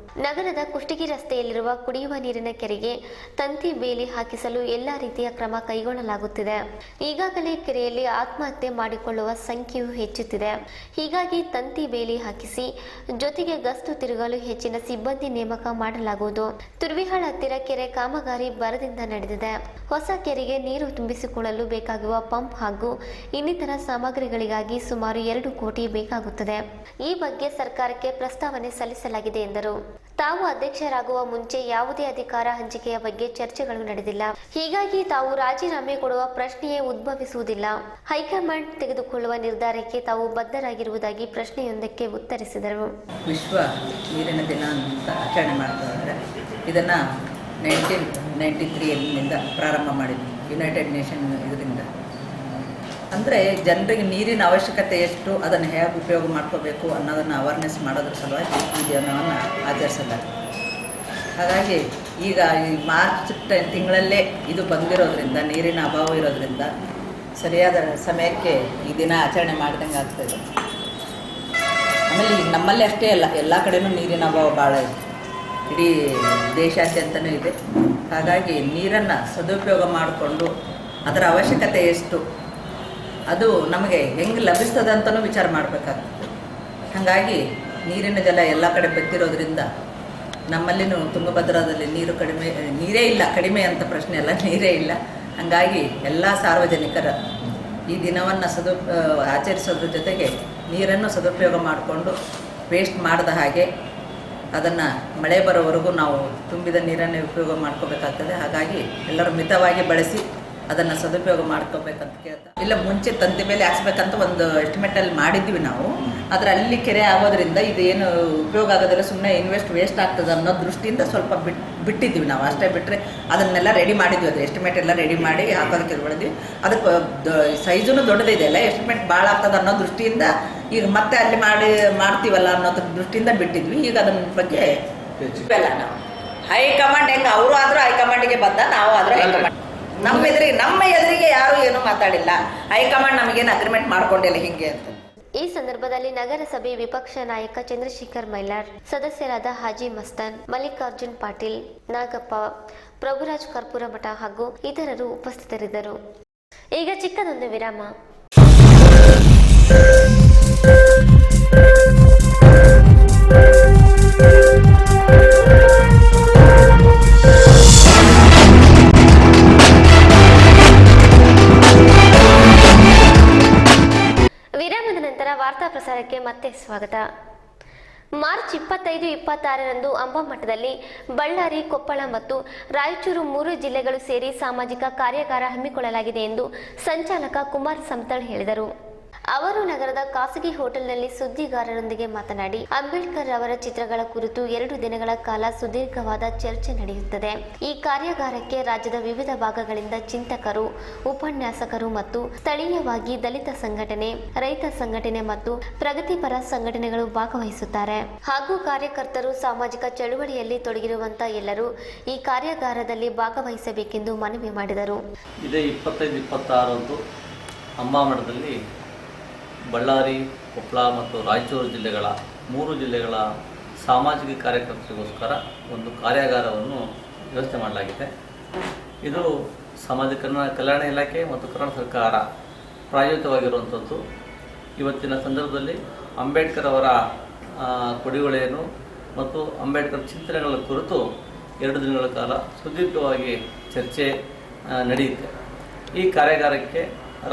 Speaker 1: ನಗರದ ಕುಷ್ಟಗಿ ರಸ್ತೆಯಲ್ಲಿರುವ ಕುಡಿಯುವ ನೀರಿನ ಕೆರೆಗೆ ತಂತಿ ಬೇಲಿ ಹಾಕಿಸಲು ಎಲ್ಲಾ ರೀತಿಯ ಕ್ರಮ ಕೈಗೊಳ್ಳಲಾಗುತ್ತಿದೆ. ಈಗಾಗಲೇ ಕೆರೆಯಲ್ಲಿ ಆತ್ಮಹತ್ಯೆ ಮಾಡಿಕೊಳ್ಳುವ ಸಂಖ್ಯೆಯು ಹೆಚ್ಚುತ್ತಿದೆ. ಹೀಗಾಗಿ ತಂತಿ ಬೇಲಿ ಹಾಕಿಸಿ ಜೊತೆಗೆ ಗಸ್ತು ತಿರುಗಲು ಹೆಚ್ಚಿನ ಸಿಬ್ಬಂದಿ ನೇಮಕ ಮಾಡಲಾಗುವುದು. ತುರ್ವಿಹಾಳ ಹತ್ತಿರ ಕೆರೆ ಕಾಮಗಾರಿ ಭರದಿಂದ ನಡೆದಿದೆ. ಹೊಸ ಕೆರೆಗೆ ನೀರು ತುಂಬಿಸಿಕೊಳ್ಳಲು ಬೇಕಾಗುವ ಪಂಪ್ ಹಾಗೂ ಇನ್ನಿತರ ಸಾಮಗ್ರಿಗಳಿಗಾಗಿ ಸುಮಾರು 2 ಕೋಟಿ ಬೇಕಾಗುತ್ತದೆ. ಈ ಬಗ್ಗೆ ಸರ್ಕಾರಕ್ಕೆ ಪ್ರಸ್ತಾವನೆ ಸಲ್ಲಿಸಲಾಗಿದೆ ಎಂದರು. ತಾವು ಅಧ್ಯಕ್ಷರಾಗುವ ಮುಂಚೆ ಯಾವುದೇ ಅಧಿಕಾರ ಹಂಚಿಕೆಯ ಬಗ್ಗೆ ಚರ್ಚೆಗಳು ನಡೆದಿಲ್ಲ. ಹೀಗಾಗಿ ತಾವು ರಾಜೀನಾಮೆ ಕೊಡುವ ಪ್ರಶ್ನೆಯೇ ಉದ್ಭವಿಸುವುದಿಲ್ಲ. ಹೈಕಮಾಂಡ್ ತೆಗೆದುಕೊಳ್ಳುವ ನಿರ್ಧಾರಕ್ಕೆ ತಾವು ಬದ್ಧರಾಗಿರುವುದಾಗಿ ಪ್ರಶ್ನೆಯೊಂದಕ್ಕೆ ಉತ್ತರಿಸಿದರು.
Speaker 9: ವಿಶ್ವ ನೀರಿನ ದಿನ ಅಂತ ಆಚರಣೆ ಮಾಡ್ತಾ ಇದ್ದಾರೆ. ಇದನ್ನು 1993 ಪ್ರಾರಂಭ ಮಾಡಿದ್ವಿ ಯುನೈಟೆಡ್ ನೇಷನ್ ಇದರಿಂದ. ಅಂದರೆ ಜನರಿಗೆ ನೀರಿನ ಅವಶ್ಯಕತೆ ಎಷ್ಟು, ಅದನ್ನು ಹೇಗೆ ಉಪಯೋಗ ಮಾಡ್ಕೋಬೇಕು ಅನ್ನೋದನ್ನು ಅವೇರ್ನೆಸ್ ಮಾಡೋದ್ರ ಸಲುವಾಗಿ ಈ ದಿನವನ್ನು ಆಚರಿಸಲಾಗಿದೆ. ಹಾಗಾಗಿ ಈಗ ಈ ಮಾರ್ಚ್ ತಿಂಗಳಲ್ಲೇ ಇದು ಬಂದಿರೋದ್ರಿಂದ, ನೀರಿನ ಅಭಾವ ಇರೋದ್ರಿಂದ ಸರಿಯಾದ ಸಮಯಕ್ಕೆ ಈ ದಿನ ಆಚರಣೆ ಮಾಡಿದಂಗೆ ಆಗ್ತದೆ. ಆಮೇಲೆ ಈಗ ನಮ್ಮಲ್ಲಿ ಅಷ್ಟೇ ಅಲ್ಲ, ಎಲ್ಲ ಕಡೆನೂ ನೀರಿನ ಅಭಾವ ಭಾಳ ಇದೆ, ಇಡೀ ದೇಶಾದ್ಯಂತನೂ ಇದೆ. ಹಾಗಾಗಿ ನೀರನ್ನು ಸದುಪಯೋಗ ಮಾಡಿಕೊಂಡು ಅದರ ಅವಶ್ಯಕತೆ ಎಷ್ಟು, ಅದು ನಮಗೆ ಹೆಂಗೆ ಲಭಿಸ್ತದೆ ಅಂತಲೂ ವಿಚಾರ ಮಾಡಬೇಕಾಗ್ತದೆ. ಹಾಗಾಗಿ ನೀರಿನ ಜಲ ಎಲ್ಲ ಕಡೆ ಬತ್ತಿರೋದ್ರಿಂದ ನಮ್ಮಲ್ಲಿನೂ ತುಂಗಭದ್ರಾದಲ್ಲಿ ನೀರೇ ಇಲ್ಲ, ಕಡಿಮೆ ಅಂತ ಪ್ರಶ್ನೆ ಅಲ್ಲ, ನೀರೇ ಇಲ್ಲ. ಹಾಗಾಗಿ ಎಲ್ಲ ಸಾರ್ವಜನಿಕರ ಈ ದಿನವನ್ನು ಆಚರಿಸೋದ್ರ ಜೊತೆಗೆ ನೀರನ್ನು ಸದುಪಯೋಗ ಮಾಡಿಕೊಂಡು ವೇಸ್ಟ್ ಮಾಡದ ಹಾಗೆ ಅದನ್ನು ಮಳೆ ಬರೋವರೆಗೂ ನಾವು ತುಂಬಿದ ನೀರನ್ನೇ ಉಪಯೋಗ ಮಾಡ್ಕೋಬೇಕಾಗ್ತದೆ. ಹಾಗಾಗಿ ಎಲ್ಲರೂ ಮಿತವಾಗಿ ಬಳಸಿ ಅದನ್ನು ಸದುಪಯೋಗ ಮಾಡ್ಕೋಬೇಕಂತ ಕೇಳ್ತಾ ಇಲ್ಲ. ಮುಂಚೆ ತಂತಿ ಮೇಲೆ ಹಾಕ್ಸ್ಬೇಕಂತ ಒಂದು ಎಸ್ಟಿಮೇಟಲ್ಲಿ ಮಾಡಿದ್ವಿ ನಾವು. ಆದರೆ ಅಲ್ಲಿ ಕೆರೆ ಆಗೋದ್ರಿಂದ ಇದೇನು ಉಪಯೋಗ ಆಗೋದಿಲ್ಲ, ಸುಮ್ಮನೆ ವೇಸ್ಟ್ ಆಗ್ತದೆ ಅನ್ನೋ ದೃಷ್ಟಿಯಿಂದ ಸ್ವಲ್ಪ ಬಿಟ್ಟಿದ್ವಿ ನಾವು. ಅಷ್ಟೇ ಬಿಟ್ಟರೆ ಅದನ್ನೆಲ್ಲ ರೆಡಿ ಮಾಡಿದ್ವಿ, ಅದು ಎಸ್ಟಿಮೇಟ್ ಎಲ್ಲ ರೆಡಿ ಮಾಡಿ ಹಾಕೋದಕ್ಕೆ ಮಾಡಿದ್ವಿ. ಅದಕ್ಕೆ ಸೈಜೂ ದೊಡ್ಡದಿದೆ ಅಲ್ಲ, ಎಸ್ಟಿಮೇಟ್ ಭಾಳ ಆಗ್ತದೆ ಅನ್ನೋ ದೃಷ್ಟಿಯಿಂದ ಈಗ ಮತ್ತೆ ಅಲ್ಲಿ ಮಾಡ್ತೀವಲ್ಲ ಅನ್ನೋದ್ರ ದೃಷ್ಟಿಯಿಂದ ಬಿಟ್ಟಿದ್ವಿ. ಈಗ ಅದನ್ನ ಬಗ್ಗೆ ಇಲ್ಲ, ನಾವು ಹೈಕಮಾಂಡ್ ಹೆಂಗೆ ಅವರು ಆದರೂ ಹೈಕಮಾಂಡಿಗೆ ಬಂದ, ನಾವು ಆದರೂ ಹೈಕಮಾಂಡ್ ನಮ್ಮ ಎದುರಿಗೆ ಯಾರು ಏನೂ ಮಾತಾಡಿಲ್ಲ. ಹೈಕಮಾಂಡ್ ನಮಗೇನು ಅಗ್ರಿಮೆಂಟ್ ಮಾಡ್ಕೊಂಡಿಲ್ಲ ಹಿಂಗೆ ಅಂತ.
Speaker 1: ಈ ಸಂದರ್ಭದಲ್ಲಿ ನಗರಸಭೆ ವಿಪಕ್ಷ ನಾಯಕ ಚಂದ್ರಶೇಖರ್ ಮೈಲಾರ್, ಸದಸ್ಯರಾದ ಹಾಜಿ ಮಸ್ತಾನ್, ಮಲ್ಲಿಕಾರ್ಜುನ್ ಪಾಟೀಲ್, ನಾಗಪ್ಪ, ಪ್ರಭುರಾಜ್ ಕರ್ಪೂರಮಠ ಹಾಗೂ ಇತರರು ಉಪಸ್ಥಿತರಿದ್ದರು. ಈಗ ಚಿಕ್ಕದೊಂದು ವಿರಾಮ. ವಿರಾಮದ ನಂತರ ವಾರ್ತಾ ಪ್ರಸಾರಕ್ಕೆ ಮತ್ತೆ ಸ್ವಾಗತ. ಮಾರ್ಚ್ 25-26ರಂದು ಅಂಬಾಮಠದಲ್ಲಿ ಬಳ್ಳಾರಿ, ಕೊಪ್ಪಳ ಮತ್ತು ರಾಯಚೂರು 3 ಜಿಲ್ಲೆಗಳು ಸೇರಿ ಸಾಮಾಜಿಕ ಕಾರ್ಯಾಗಾರ ಹಮ್ಮಿಕೊಳ್ಳಲಾಗಿದೆ ಎಂದು ಸಂಚಾಲಕ ಕುಮಾರ್ ಸಮತಳ್ ಹೇಳಿದರು. ಅವರು ನಗರದ ಖಾಸಗಿ ಹೋಟೆಲ್ನಲ್ಲಿ ಸುದ್ದಿಗಾರರೊಂದಿಗೆ ಮಾತನಾಡಿ, ಅಂಬೇಡ್ಕರ್ ಅವರ ಚಿತ್ರಗಳ ಕುರಿತು 2 ದಿನಗಳ ಕಾಲ ಸುದೀರ್ಘವಾದ ಚರ್ಚೆ ನಡೆಯುತ್ತದೆ. ಈ ಕಾರ್ಯಾಗಾರಕ್ಕೆ ರಾಜ್ಯದ ವಿವಿಧ ಭಾಗಗಳಿಂದ ಚಿಂತಕರು, ಉಪನ್ಯಾಸಕರು ಮತ್ತು ಸ್ಥಳೀಯವಾಗಿ ದಲಿತ ಸಂಘಟನೆ, ರೈತ ಸಂಘಟನೆ ಮತ್ತು ಪ್ರಗತಿಪರ ಸಂಘಟನೆಗಳು ಭಾಗವಹಿಸುತ್ತಾರೆ. ಹಾಗೂ ಕಾರ್ಯಕರ್ತರು ಸಾಮಾಜಿಕ ಚಳುವಳಿಯಲ್ಲಿ ತೊಡಗಿರುವಂತಹ ಎಲ್ಲರೂ ಈ ಕಾರ್ಯಾಗಾರದಲ್ಲಿ ಭಾಗವಹಿಸಬೇಕೆಂದು ಮನವಿ ಮಾಡಿದರು.
Speaker 10: ಇದೇ 25-26ರಂದು ಅಂಬಾಮಠದಲ್ಲಿ ಬಳ್ಳಾರಿ, ಕೊಪ್ಪಳ ಮತ್ತು ರಾಯಚೂರು ಜಿಲ್ಲೆಗಳ 3 ಜಿಲ್ಲೆಗಳ ಸಾಮಾಜಿಕ ಕಾರ್ಯಕರ್ತರಿಗೋಸ್ಕರ ಒಂದು ಕಾರ್ಯಾಗಾರವನ್ನು ವ್ಯವಸ್ಥೆ ಮಾಡಲಾಗಿದೆ. ಇದು ಸಾಮಾಜಿಕ ಕಲ್ಯಾಣ ಇಲಾಖೆ ಮತ್ತು ಕರ್ನಾಟಕ ಸರ್ಕಾರ ಪ್ರಾಯೋಜಿತವಾಗಿರುವಂಥದ್ದು. ಇವತ್ತಿನ ಸಂದರ್ಭದಲ್ಲಿ ಅಂಬೇಡ್ಕರ್ ಅವರ ಕೊಡುಗೆಗಳೇನು ಮತ್ತು ಅಂಬೇಡ್ಕರ್ ಚಿಂತನೆಗಳ ಕುರಿತು 2 ದಿನಗಳ ಕಾಲ ಸುದೀರ್ಘವಾಗಿ ಚರ್ಚೆ ನಡೆಯುತ್ತೆ. ಈ ಕಾರ್ಯಾಗಾರಕ್ಕೆ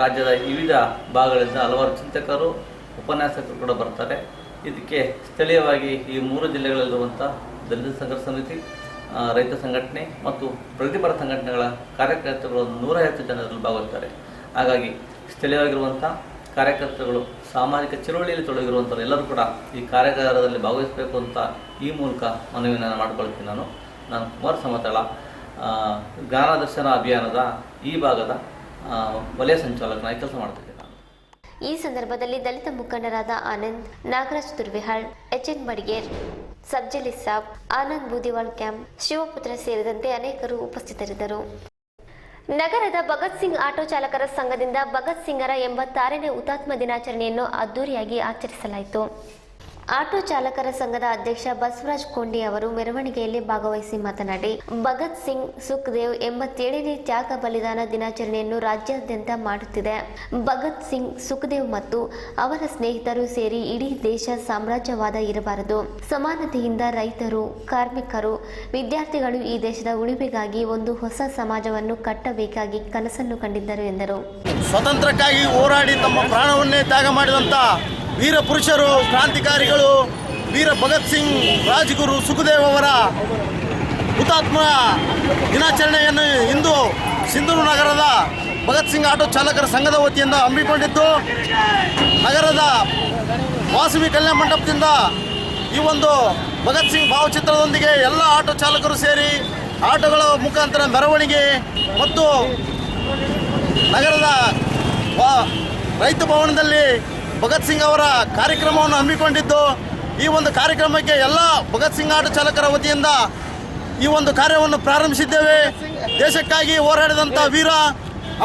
Speaker 10: ರಾಜ್ಯದ ವಿವಿಧ ಭಾಗಗಳಿಂದ ಹಲವಾರು ಚಿಂತಕರು, ಉಪನ್ಯಾಸಕರು ಕೂಡ ಬರ್ತಾರೆ. ಇದಕ್ಕೆ ಸ್ಥಳೀಯವಾಗಿ ಈ 3 ಜಿಲ್ಲೆಗಳಲ್ಲಿರುವಂಥ ದಲಿತ ಸಂಘರ್ಷ ಸಮಿತಿ, ರೈತ ಸಂಘಟನೆ ಮತ್ತು ಪ್ರಗತಿಪರ ಸಂಘಟನೆಗಳ ಕಾರ್ಯಕರ್ತರು 150 ಜನರಲ್ಲಿ ಭಾಗವಹಿಸ್ತಾರೆ. ಹಾಗಾಗಿ ಸ್ಥಳೀಯವಾಗಿರುವಂಥ ಕಾರ್ಯಕರ್ತರುಗಳು, ಸಾಮಾಜಿಕ ಚಳುವಳಿಯಲ್ಲಿ ತೊಡಗಿರುವಂಥವ್ರು ಎಲ್ಲರೂ ಕೂಡ ಈ ಕಾರ್ಯಾಗಾರದಲ್ಲಿ ಭಾಗವಹಿಸಬೇಕು ಅಂತ ಈ ಮೂಲಕ ಮನವಿಯನ್ನು ಮಾಡಿಕೊಳ್ತೀನಿ. ನಾನು ಕುಮಾರ್ ಸಮತಳ, ಜ್ಞಾನದರ್ಶನ ಅಭಿಯಾನದ ಈ ಭಾಗದ ವಲಯ ಸಂಚಾಲಕನಾಗಿ ಕೆಲಸ ಮಾಡ್ತಿದ್ದೇನೆ.
Speaker 1: ಈ ಸಂದರ್ಭದಲ್ಲಿ ದಲಿತ ಮುಖಂಡರಾದ ಆನಂದ್, ನಾಗರಾಜ್ ತುರ್ವಿಹಾಳ್, ಎಚ್ಎನ್ ಬಡಿಗೇರ್, ಸಬ್ಜಲಿ ಸಾಬ್, ಆನಂದ್ ಬೂದಿವಾಳ್ ಕ್ಯಾಂಪ್, ಶಿವಪುತ್ರ ಸೇರಿದಂತೆ ಅನೇಕರು ಉಪಸ್ಥಿತರಿದ್ದರು. ನಗರದ ಭಗತ್ ಸಿಂಗ್ ಆಟೋ ಚಾಲಕರ ಸಂಘದಿಂದ ಭಗತ್ ಸಿಂಗರ 86ನೇ ಹುತಾತ್ಮ ದಿನಾಚರಣೆಯನ್ನು ಅದ್ದೂರಿಯಾಗಿ ಆಚರಿಸಲಾಯಿತು. ಆಟೋ ಚಾಲಕರ ಸಂಘದ ಅಧ್ಯಕ್ಷ ಬಸವರಾಜ್ ಕೊಂಡಿ ಅವರು ಮೆರವಣಿಗೆಯಲ್ಲಿ ಭಾಗವಹಿಸಿ ಮಾತನಾಡಿ, ಭಗತ್ ಸಿಂಗ್, ಸುಖದೇವ್ 87ನೇ ತ್ಯಾಗ ಬಲಿದಾನ ದಿನಾಚರಣೆಯನ್ನು ರಾಜ್ಯಾದ್ಯಂತ ಮಾಡುತ್ತಿದೆ. ಭಗತ್ ಸಿಂಗ್, ಸುಖದೇವ್ ಮತ್ತು ಅವರ ಸ್ನೇಹಿತರು ಸೇರಿ ಇಡೀ ದೇಶ ಸಾಮ್ರಾಜ್ಯವಾದ ಇರಬಾರದು. ಸಮಾನತೆಯಿಂದ ರೈತರು, ಕಾರ್ಮಿಕರು, ವಿದ್ಯಾರ್ಥಿಗಳು ಈ ದೇಶದ ಉಳಿವಿಗಾಗಿ ಒಂದು ಹೊಸ ಸಮಾಜವನ್ನು ಕಟ್ಟಬೇಕಾಗಿ ಕನಸನ್ನು ಕಂಡಿದ್ದರು ಎಂದರು.
Speaker 11: ಸ್ವಾತಂತ್ರ್ಯಕ್ಕಾಗಿ ಹೋರಾಡಿ ತಮ್ಮ ಪ್ರಾಣವನ್ನೇ ತ್ಯಾಗ ಮಾಡಿದಂಥ ವೀರ ಪುರುಷರು, ಕ್ರಾಂತಿಕಾರಿಗಳು, ವೀರ ಭಗತ್ ಸಿಂಗ್, ರಾಜ್ಗುರು ಸುಖದೇವ್ ಅವರ ಹುತಾತ್ಮ ದಿನಾಚರಣೆಯನ್ನು ಇಂದು ಸಿಂಧೂರು ನಗರದ ಭಗತ್ ಸಿಂಗ್ ಆಟೋ ಚಾಲಕರ ಸಂಘದ ವತಿಯಿಂದ ಹಮ್ಮಿಕೊಂಡಿದ್ದು, ನಗರದ ವಾಸವಿ ಕಲ್ಯಾಣ ಮಂಟಪದಿಂದ ಈ ಒಂದು ಭಗತ್ ಸಿಂಗ್ ಭಾವಚಿತ್ರದೊಂದಿಗೆ ಎಲ್ಲ ಆಟೋ ಚಾಲಕರು ಸೇರಿ ಆಟೋಗಳ ಮುಖಾಂತರ ಮೆರವಣಿಗೆ ಮತ್ತು ನಗರದ ರೈತ ಭವನದಲ್ಲಿ ಭಗತ್ ಸಿಂಗ್ ಅವರ ಕಾರ್ಯಕ್ರಮವನ್ನು ಹಮ್ಮಿಕೊಂಡಿದ್ದು, ಈ ಒಂದು ಕಾರ್ಯಕ್ರಮಕ್ಕೆ ಎಲ್ಲ ಭಗತ್ ಸಿಂಗ್ ಆಟೋ ಚಾಲಕರ ವತಿಯಿಂದ ಈ ಒಂದು ಕಾರ್ಯವನ್ನು ಪ್ರಾರಂಭಿಸಿದ್ದೇವೆ. ದೇಶಕ್ಕಾಗಿ ಹೋರಾಡಿದಂಥ ವೀರ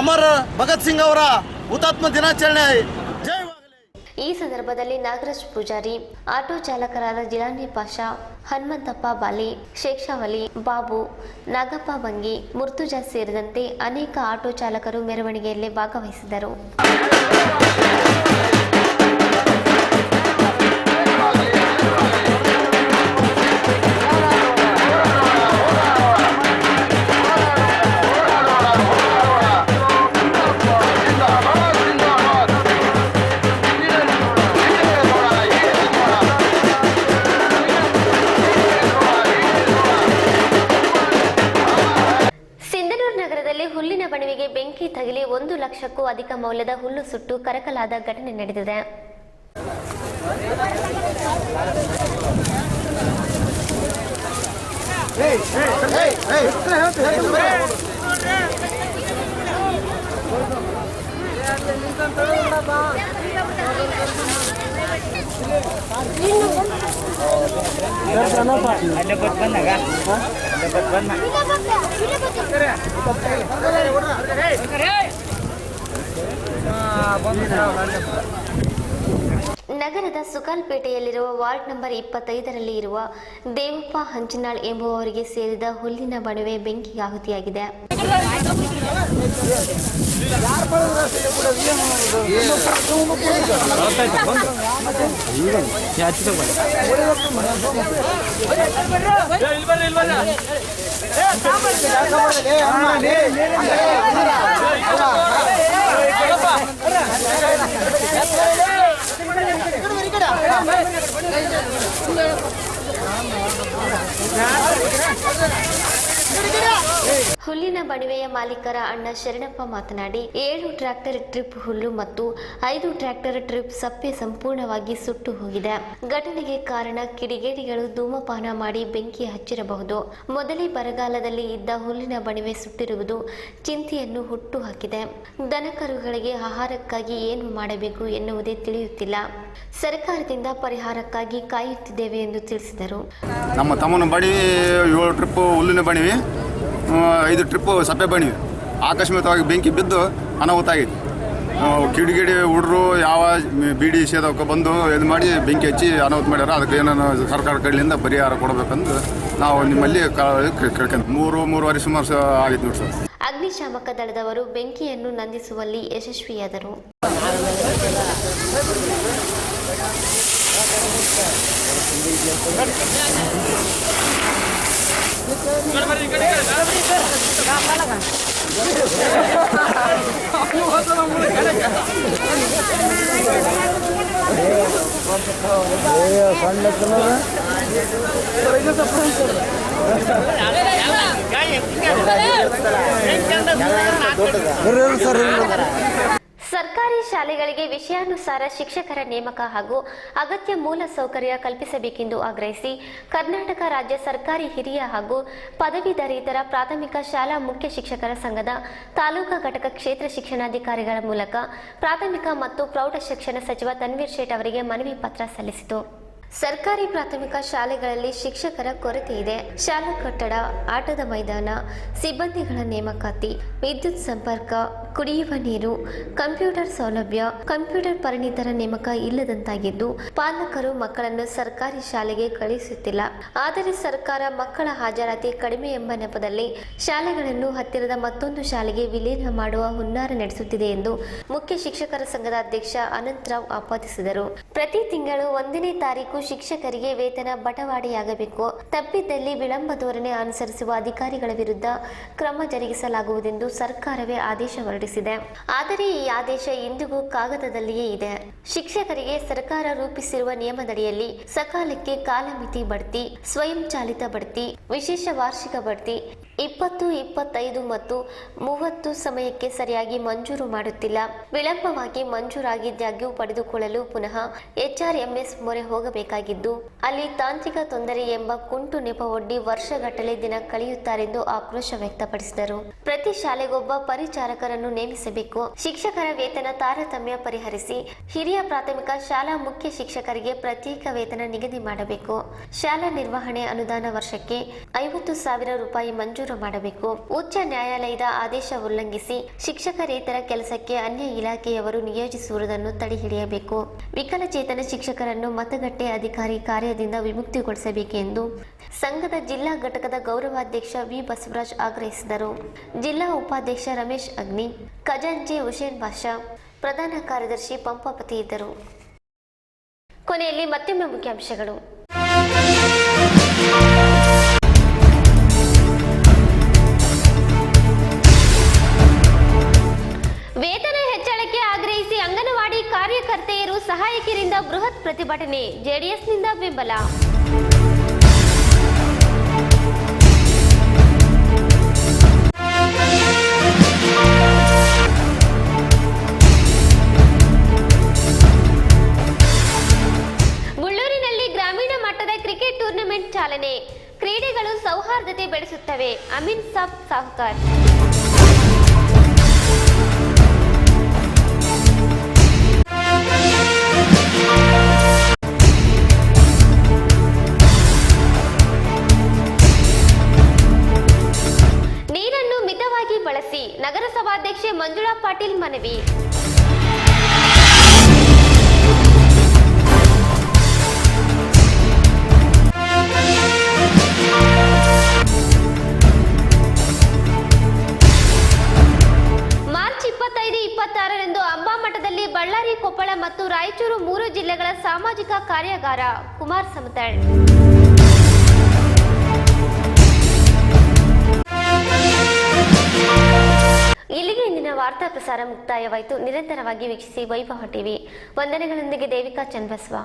Speaker 11: ಅಮರ್ ಭಗತ್ ಸಿಂಗ್ ಅವರ ಹುತಾತ್ಮ ದಿನಾಚರಣೆ ಜಯವಾಗಲಿ.
Speaker 1: ಈ ಸಂದರ್ಭದಲ್ಲಿ ನಾಗರಾಜ್ ಪೂಜಾರಿ, ಆಟೋ ಚಾಲಕರಾದ ಜಿಲಾನಿ ಪಾಷಾ, ಹನುಮಂತಪ್ಪ ಬಾಲಿ, ಶೇಕ್ಷಾವಲಿ, ಬಾಬು, ನಾಗಪ್ಪ ಬಂಗಿ, ಮುರ್ತುಜಾ ಸೇರಿದಂತೆ ಅನೇಕ ಆಟೋ ಚಾಲಕರು ಮೆರವಣಿಗೆಯಲ್ಲಿ ಭಾಗವಹಿಸಿದರು. ಹುಲ್ಲಿನ ಬಣವೆಗೆ ಬೆಂಕಿ ತಗುಲಿ 1 ಲಕ್ಷಕ್ಕೂ ಅಧಿಕ ಮೌಲ್ಯದ ಹುಲ್ಲು ಸುಟ್ಟು ಕರಕಲಾದ ಘಟನೆ ನಡೆದಿದೆ. ನಗರದ ಸುಕಾಲ್ಪೇಟೆಯಲ್ಲಿರುವ ವಾರ್ಡ್ ನಂಬರ್ 25ರಲ್ಲಿ ಇರುವ ದೇವಪ್ಪ ಹಂಚಿನಾಳ್ ಎಂಬುವವರಿಗೆ ಸೇರಿದ ಹುಲ್ಲಿನ ಬಣವೆ ಬೆಂಕಿಗೆ ಆಹುತಿಯಾಗಿದೆ. ಹುಲ್ಲಿನ ಬಣವೆಯ ಮಾಲೀಕರ ಅಣ್ಣ ಶರಣಪ್ಪ ಮಾತನಾಡಿ 7 ಟ್ರ್ಯಾಕ್ಟರ್ ಟ್ರಿಪ್ ಹುಲ್ಲು ಮತ್ತು 5 ಟ್ರ್ಯಾಕ್ಟರ್ ಟ್ರಿಪ್ ಸಪ್ಪೆ ಸಂಪೂರ್ಣವಾಗಿ ಸುಟ್ಟು ಹೋಗಿದೆ. ಘಟನೆಗೆ ಕಾರಣ ಕಿಡಿಗೇಡಿಗಳು ಧೂಮಪಾನ ಮಾಡಿ ಬೆಂಕಿ ಹಚ್ಚಿರಬಹುದು. ಮೊದಲೇ ಬರಗಾಲದಲ್ಲಿ ಇದ್ದ ಹುಲ್ಲಿನ ಬಣವೆ ಸುಟ್ಟಿರುವುದು ಚಿಂತೆಯನ್ನು ಹುಟ್ಟು ಹಾಕಿದೆ. ದನಕರುಗಳಿಗೆ ಆಹಾರಕ್ಕಾಗಿ ಏನು ಮಾಡಬೇಕು ಎನ್ನುವುದೇ ತಿಳಿಯುತ್ತಿಲ್ಲ. ಸರ್ಕಾರದಿಂದ ಪರಿಹಾರಕ್ಕಾಗಿ ಕಾಯುತ್ತಿದ್ದೇವೆ ಎಂದು ತಿಳಿಸಿದರು.
Speaker 12: ನಮ್ಮ ತಮ್ಮನ ಬಣಿ 7 ಟ್ರಿಪ್ ಹುಲ್ಲಿನ ಬಣಿವಿ, 5 ಟ್ರಿಪ್ ಸಪ್ಪೆ ಬಣಿವಿ. ಆಕಸ್ಮಿಕವಾಗಿ ಬೆಂಕಿ ಬಿದ್ದು ಅನಾಹುತ ಆಗೈತಿ. ಕಿಡಿಗಿಡಿ ಹುಡ್ರು ಯಾವ ಬೀಡಿ ಸೇದಕ್ಕೆ ಬಂದು ಇದು ಮಾಡಿ ಬೆಂಕಿ ಹಚ್ಚಿ ಅನಾಹುತ ಮಾಡ್ಯಾರ. ಅದಕ್ಕೆ ಏನೇನು ಸರ್ಕಾರ ಕಡೆಯಿಂದ ಪರಿಹಾರ ಕೊಡಬೇಕಂದು ನಾವು ನಿಮ್ಮಲ್ಲಿ ಕೇಳ್ಕೊಂಡು 3-3.5 ಸುಮಾರು ಆಗೈತೆ ನೋಡಿ ಸರ್.
Speaker 1: ಅಗ್ನಿಶಾಮಕ ದಳದವರು ಬೆಂಕಿಯನ್ನು ನಂದಿಸುವಲ್ಲಿ ಯಶಸ್ವಿಯಾದರು. ಸರ್ಕಾರಿ ಶಾಲೆಗಳಿಗೆ ವಿಷಯಾನುಸಾರ ಶಿಕ್ಷಕರ ನೇಮಕ ಹಾಗೂ ಅಗತ್ಯ ಮೂಲ ಸೌಕರ್ಯ ಕಲ್ಪಿಸಬೇಕೆಂದು ಆಗ್ರಹಿಸಿ ಕರ್ನಾಟಕ ರಾಜ್ಯ ಸರ್ಕಾರಿ ಹಿರಿಯ ಹಾಗೂ ಪದವೀಧರೇತರ ಪ್ರಾಥಮಿಕ ಶಾಲಾ ಮುಖ್ಯ ಶಿಕ್ಷಕರ ಸಂಘದ ತಾಲೂಕಾ ಘಟಕ ಕ್ಷೇತ್ರ ಶಿಕ್ಷಣಾಧಿಕಾರಿಗಳ ಮೂಲಕ ಪ್ರಾಥಮಿಕ ಮತ್ತು ಪ್ರೌಢ ಶಿಕ್ಷಣ ಸಚಿವ ತನ್ವೀರ್ ಸೇಠ್ ಅವರಿಗೆ ಮನವಿ ಪತ್ರ ಸಲ್ಲಿಸಿತು. ಸರ್ಕಾರಿ ಪ್ರಾಥಮಿಕ ಶಾಲೆಗಳಲ್ಲಿ ಶಿಕ್ಷಕರ ಕೊರತೆ ಇದೆ. ಶಾಲಾ ಕಟ್ಟಡ, ಆಟದ ಮೈದಾನ, ಸಿಬ್ಬಂದಿಗಳ ನೇಮಕಾತಿ, ವಿದ್ಯುತ್ ಸಂಪರ್ಕ, ಕುಡಿಯುವ ನೀರು, ಕಂಪ್ಯೂಟರ್ ಸೌಲಭ್ಯ, ಕಂಪ್ಯೂಟರ್ ಪರಿಣಿತರ ನೇಮಕ ಇಲ್ಲದಂತಾಗಿದ್ದು ಪಾಲಕರು ಮಕ್ಕಳನ್ನು ಸರ್ಕಾರಿ ಶಾಲೆಗೆ ಕಳುಹಿಸುತ್ತಿಲ್ಲ. ಆದರೆ ಸರ್ಕಾರ ಮಕ್ಕಳ ಹಾಜರಾತಿ ಕಡಿಮೆ ಎಂಬ ನೆಪದಲ್ಲಿ ಶಾಲೆಗಳನ್ನು ಹತ್ತಿರದ ಮತ್ತೊಂದು ಶಾಲೆಗೆ ವಿಲೀನ ಮಾಡುವ ಹುನ್ನಾರ ನಡೆಸುತ್ತಿದೆ ಎಂದು ಮುಖ್ಯ ಶಿಕ್ಷಕರ ಸಂಘದ ಅಧ್ಯಕ್ಷ ಅನಂತರಾವ್ ಆಪಾದಿಸಿದರು. ಪ್ರತಿ ತಿಂಗಳು 1ನೇ ತಾರೀಕು ಶಿಕ್ಷಕರಿಗೆ ವೇತನ ಬಟವಾಡೆಯಾಗಬೇಕು. ತಪ್ಪಿದ್ದಲ್ಲಿ ವಿಳಂಬ ಧೋರಣೆ ಅನುಸರಿಸುವ ಅಧಿಕಾರಿಗಳ ವಿರುದ್ಧ ಕ್ರಮ ಜರುಗಿಸಲಾಗುವುದೆಂದು ಸರ್ಕಾರವೇ ಆದೇಶ ಹೊರಡಿಸಿದೆ. ಆದರೆ ಈ ಆದೇಶ ಇಂದಿಗೂ ಕಾಗದದಲ್ಲಿಯೇ ಇದೆ. ಶಿಕ್ಷಕರಿಗೆ ಸರ್ಕಾರ ರೂಪಿಸಿರುವ ನಿಯಮದಡಿಯಲ್ಲಿ ಸಕಾಲಕ್ಕೆ ಕಾಲಮಿತಿ ಬಡ್ತಿ, ಸ್ವಯಂ ಚಾಲಿತ ಬಡ್ತಿ, ವಿಶೇಷ ವಾರ್ಷಿಕ ಬಡ್ತಿ 20, 25 ಮತ್ತು 30 ಸಮಯಕ್ಕೆ ಸರಿಯಾಗಿ ಮಂಜೂರು ಮಾಡುತ್ತಿಲ್ಲ. ವಿಳಂಬವಾಗಿ ಮಂಜೂರಾಗಿದ್ದಾಗ್ಯೂ ಪಡೆದುಕೊಳ್ಳಲು ಪುನಃ HRMS ಮೊರೆ ಹೋಗಬೇಕಾಗಿದ್ದು ಅಲ್ಲಿ ತಾಂತ್ರಿಕ ತೊಂದರೆ ಎಂಬ ಕುಂಟು ನೆಪ ಒಡ್ಡಿ ವರ್ಷಗಟ್ಟಲೆ ದಿನ ಕಳೆಯುತ್ತಾರೆಂದು ಆಕ್ರೋಶ ವ್ಯಕ್ತಪಡಿಸಿದರು. ಪ್ರತಿ ಶಾಲೆಗೊಬ್ಬ ಪರಿಚಾರಕರನ್ನು ನೇಮಿಸಬೇಕು. ಶಿಕ್ಷಕರ ವೇತನ ತಾರತಮ್ಯ ಪರಿಹರಿಸಿ ಹಿರಿಯ ಪ್ರಾಥಮಿಕ ಶಾಲಾ ಮುಖ್ಯ ಶಿಕ್ಷಕರಿಗೆ ಪ್ರತ್ಯೇಕ ವೇತನ ನಿಗದಿ ಮಾಡಬೇಕು. ಶಾಲಾ ನಿರ್ವಹಣೆ ಅನುದಾನ ವರ್ಷಕ್ಕೆ 50,000 ರೂಪಾಯಿ ಮಂಜೂರು ಮಾಡಬೇಕು. ಉಚ್ಚ ನ್ಯಾಯಾಲಯದ ಆದೇಶ ಉಲ್ಲಂಘಿಸಿ ಶಿಕ್ಷಕರೇತರ ಕೆಲಸಕ್ಕೆ ಅನ್ಯ ಇಲಾಖೆಯವರು ನಿಯೋಜಿಸುವುದನ್ನು ತಡೆಹಿಡಿಯಬೇಕು. ವಿಕಲಚೇತನ ಶಿಕ್ಷಕರನ್ನು ಮತಗಟ್ಟೆ ಅಧಿಕಾರಿ ಕಾರ್ಯದಿಂದ ವಿಮುಕ್ತಿಗೊಳಿಸಬೇಕೆಂದು ಸಂಘದ ಜಿಲ್ಲಾ ಘಟಕದ ಗೌರವಾಧ್ಯಕ್ಷ ವಿ ಬಸವರಾಜ್ ಆಗ್ರಹಿಸಿದರು. ಜಿಲ್ಲಾ ಉಪಾಧ್ಯಕ್ಷ ರಮೇಶ್ ಅಗ್ನಿ, ಖಜಾಂಚಿ ಹುಸೇನ್ ಬಾಷಾ, ಪ್ರಧಾನ ಕಾರ್ಯದರ್ಶಿ ಪಂಪಾಪತಿ ಇದ್ದರು. ಕೊನೆಯಲ್ಲಿ ಮತ್ತೊಮ್ಮೆ ಮುಖ್ಯಾಂಶಗಳು. ವೇತನ ಹೆಚ್ಚಳಕ್ಕೆ ಆಗ್ರಹಿಸಿ ಅಂಗನವಾಡಿ ಕಾರ್ಯಕರ್ತೆಯರು ಸಹಾಯಕಿಯರಿಂದ ಬೃಹತ್ ಪ್ರತಿಭಟನೆ, ಜೆಡಿಎಸ್ನಿಂದ ಬೆಂಬಲ. ಮುಳ್ಳೂರಿನಲ್ಲಿ ಗ್ರಾಮೀಣ ಮಟ್ಟದ ಕ್ರಿಕೆಟ್ ಟೂರ್ನಮೆಂಟ್ ಚಾಲನೆ, ಕ್ರೀಡೆಗಳು ಸೌಹಾರ್ದತೆ ಬೆಳೆಸುತ್ತವೆ, ಅಮೀನ್ ಸಾಬ್ ಸಾಹುಕಾರ್. ನೀರನ್ನು ಮಿತವಾಗಿ ಬಳಸಿ, ನಗರಸಭಾಧ್ಯಕ್ಷೆ ಮಂಜುಳಾ ಪಾಟೀಲ್ ಮನವಿ. ಮಾರ್ಚ್ 25, 26ರಂದು ಅಂಬಾಮಠದಲ್ಲಿ ಬಳ್ಳಾರಿ, ಕೊಪ್ಪಳ ಮತ್ತು ರಾಯಚೂರು 3 ಜಿಲ್ಲೆಗಳ ಸಾಮಾಜಿಕ ಕಾರ್ಯಾಗಾರ, ಕುಮಾರ್ ಸಮತಳ್. ಇಲ್ಲಿಗೆ ಇಂದಿನ ವಾರ್ತಾ ಪ್ರಸಾರ ಮುಕ್ತಾಯವಾಯಿತು. ನಿರಂತರವಾಗಿ ವೀಕ್ಷಿಸಿ ವೈಭವ ಟಿವಿ. ವಂದನೆಗಳೊಂದಿಗೆ ದೇವಿಕಾ ಚನ್ನಬಸವ.